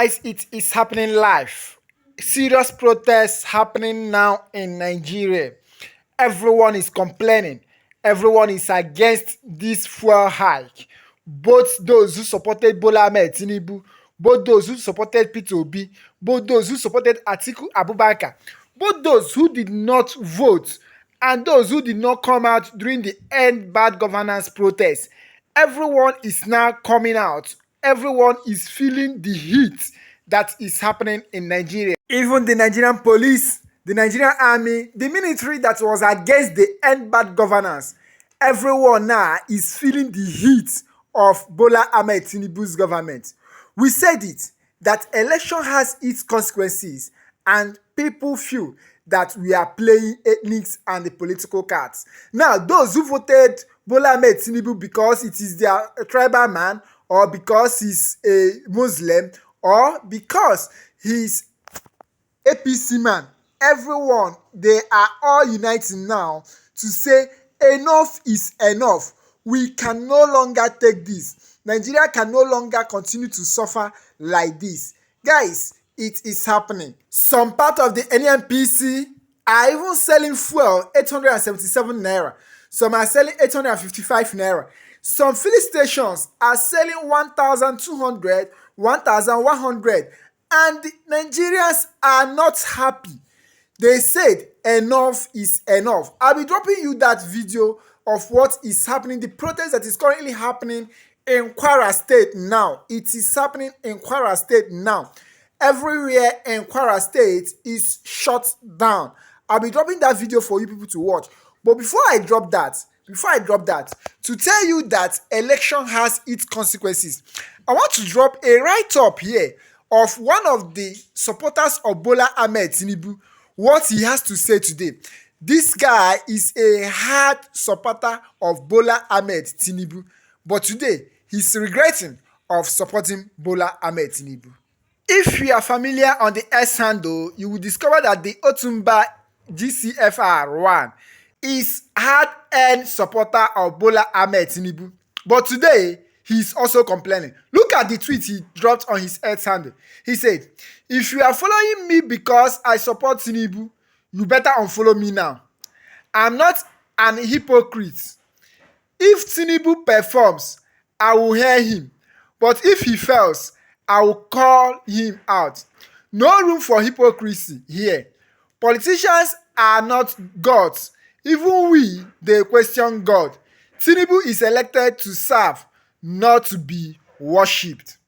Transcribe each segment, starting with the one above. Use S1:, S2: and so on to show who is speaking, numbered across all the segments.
S1: Guys, it is happening live. Serious protests happening now in Nigeria. Everyone is complaining. Everyone is against this fuel hike. Both those who supported Bola Ahmed Tinubu, both those who supported Peter Obi, both those who supported Atiku Abubakar, both those who did not vote, and those who did not come out during the End Bad Governance protest. Everyone is now coming out. Everyone is feeling the heat that is happening in Nigeria. Even the Nigerian police, the Nigerian army, the military that was against the End Bad Governance, everyone now is feeling the heat of Bola Ahmed Tinubu's government. We said it, that election has its consequences, and people feel that we are playing ethnics and the political cards. Now, those who voted Bola Ahmed Tinubu because it is their tribal man, or because he's a Muslim, or because he's APC man, everyone, they are all uniting now to say enough is enough. We can no longer take this. Nigeria can no longer continue to suffer like this. Guys, it is happening. Some part of the NNPC are even selling fuel 877 naira. Some are selling 855 naira. Some filling stations are selling 1,200, 1,100, and the Nigerians are not happy. They said enough is enough. I'll be dropping you that video of what is happening, the protest that is currently happening in Kwara State now. It is happening in Kwara State now. Everywhere in Kwara State is shut down. I'll be dropping that video for you people to watch. But before I drop that, to tell you that election has its consequences, I want to drop a write-up here of one of the supporters of Bola Ahmed Tinubu, what he has to say today. This guy is a hard supporter of Bola Ahmed Tinubu, but today he's regretting of supporting Bola Ahmed Tinubu. If you are familiar on the S handle, you will discover that the Otumba GCFR1 is hard-earned supporter of Bola Ahmed Tinubu. But today, he's also complaining. Look at the tweet he dropped on his X handle. He said, "If you are following me because I support Tinubu, you better unfollow me now. I'm not an hypocrite. If Tinubu performs, I will hear him. But if he fails, I will call him out. No room for hypocrisy here. Politicians are not gods. Even we, they question God. Tinubu is elected to serve, not to be worshipped."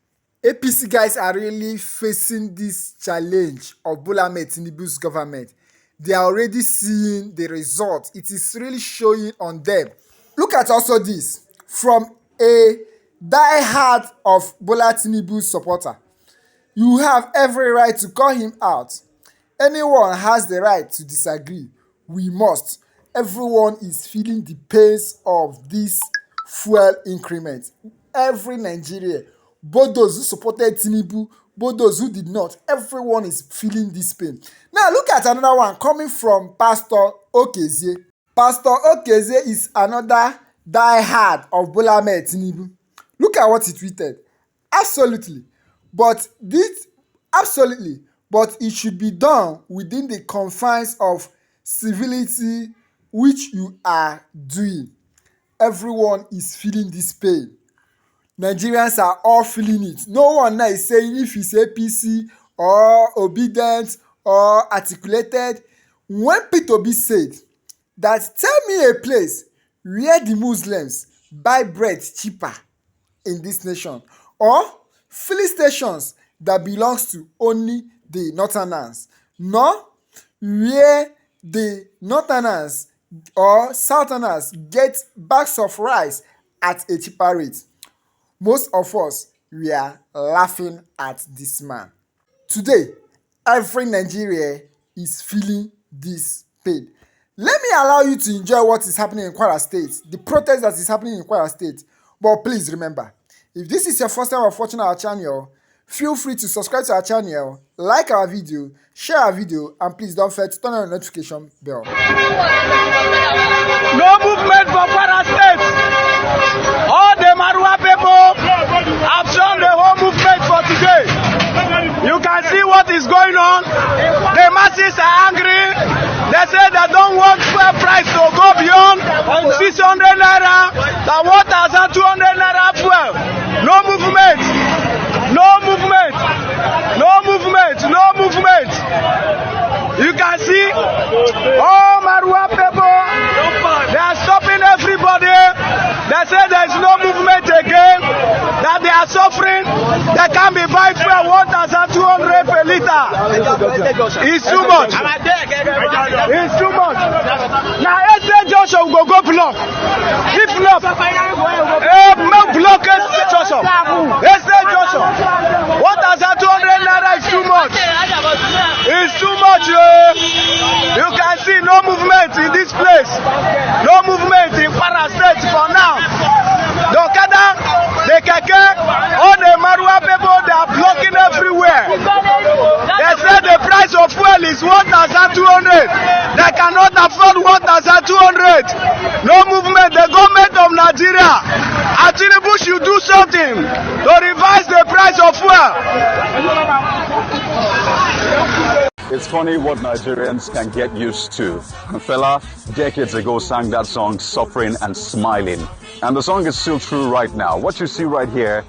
S1: APC guys are really facing this challenge of Bola Ahmed Tinubu's government. They are already seeing the result. It is really showing on them. Look at also this from a die-hard of Bola Tinubu's supporter. "You have every right to call him out. Anyone has the right to disagree. We must. Everyone is feeling the pains of this fuel increment. Every Nigerian, both those who supported Tinubu, both those who did not, everyone is feeling this pain." Now look at another one coming from Pastor Okezie. Pastor Okezie is another die-hard of Bola Ahmed Tinubu. Look at what he tweeted. Absolutely, but it should be done within the confines of civility, which you are doing. Everyone is feeling this pain. Nigerians are all feeling it. No one now is saying if he's APC or obedient or articulated. When Peter Obi said that, "Tell me a place where the Muslims buy bread cheaper in this nation, or filling stations that belongs to only the Northerners, nor where the Northerners or Southerners get bags of rice at a cheaper rate." Most of us, we are laughing at this man. Today, every Nigerian is feeling this pain. Let me allow you to enjoy what is happening in Kwara State, the protest that is happening in Kwara State. But please remember, if this is your first time of watching our channel, feel free to subscribe to our channel, like our video, share our video, and please don't forget to turn on the notification bell.
S2: No movement for Kwara State. All the Marua people have shown the whole movement for today. can see what is going on. The masses are angry. They say they don't want fuel price to go beyond 600 naira. They want 1,200 naira fuel. No movement. No movement. No movement. No movement. You can see all Marua people. They are stopping everybody. They say there is no movement again. That they are suffering. They can't be buying fuel 1,200 per liter. It's too much. It's too much. Now, Estate Joshua will go block. If not, block Estate Joshua. Estate Joshua. 1,200 naira is too much. It's too much. You can see no movement in this place. No movement in Kwara State for now. The Okada, the Keke, all the Marua people, they are blocking everywhere. They say the price of fuel is 1,200. They cannot afford 1,200. No movement. The government of Nigeria, Tinubu should do something to revise the price of fuel.
S3: It's funny what Nigerians can get used to. A fella decades ago sang that song, Suffering and Smiling. And the song is still true right now. What you see right here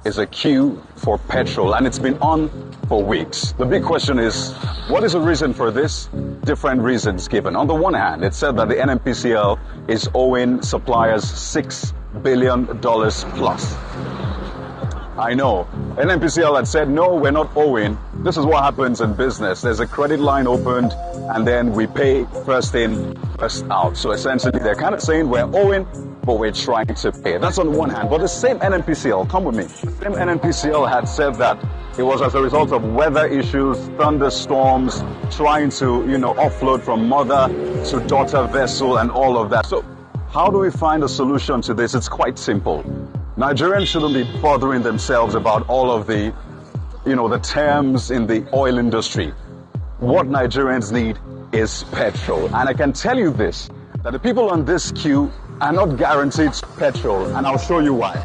S3: is a queue for petrol, and it's been on for weeks. The big question is, what is the reason for this? Different reasons given. On the one hand, it's said that the NNPCL is owing suppliers $6 billion plus. I know. NNPCL had said, no, we're not owing. This is what happens in business. There's a credit line opened, and then we pay first in, first out. So essentially, they're kind of saying we're owing, but we're trying to pay. That's on the one hand. But the same NNPCL, come with me, the same NNPCL had said that it was as a result of weather issues, thunderstorms, trying to, offload from mother to daughter vessel and all of that. So how do we find a solution to this? It's quite simple. Nigerians shouldn't be bothering themselves about all of the, the terms in the oil industry. What Nigerians need is petrol. And I can tell you this, that the people on this queue are not guaranteed petrol. And I'll show you why.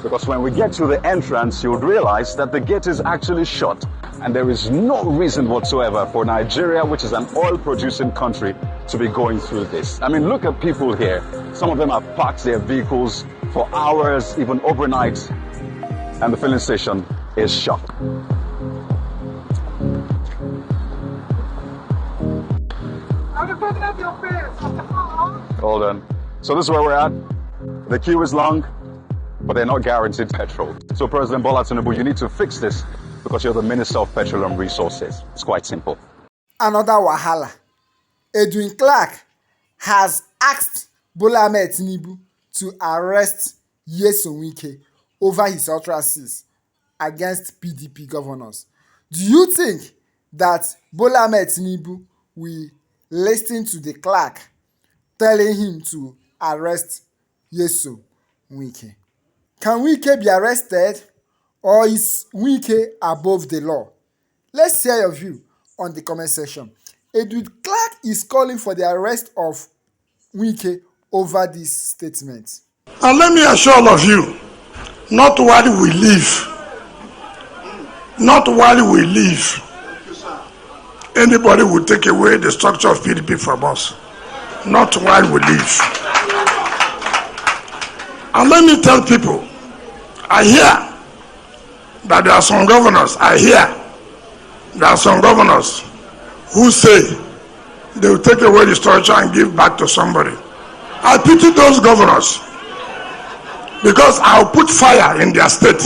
S3: Because when we get to the entrance, you'll realize that the gate is actually shut. And there is no reason whatsoever for Nigeria, which is an oil-producing country, to be going through this. I mean, look at people here. Some of them have parked their vehicles for hours, even overnight, and the filling station is shut. Hold on. So this is where we're at. The queue is long, but they're not guaranteed petrol. So President Bola Tinubu, you need to fix this because you're the Minister of Petroleum Resources. It's quite simple.
S1: Another wahala. Edwin Clark has asked Bola Ahmed Tinubu to arrest Wike over his utterances against PDP governors. Do you think that Bola Ahmed Tinubu will listen to the Clark telling him to arrest Wike? Can Wike be arrested, or is Wike above the law? Let's hear your view on the comment section. Edwin Clark is calling for the arrest of Wike over this statement.
S4: And let me assure all of you, not while we live, anybody will take away the structure of PDP from us. Not while we live. And let me tell people, I hear that there are some governors, who say they will take away the structure and give back to somebody. I pity those governors, because I'll put fire in their state.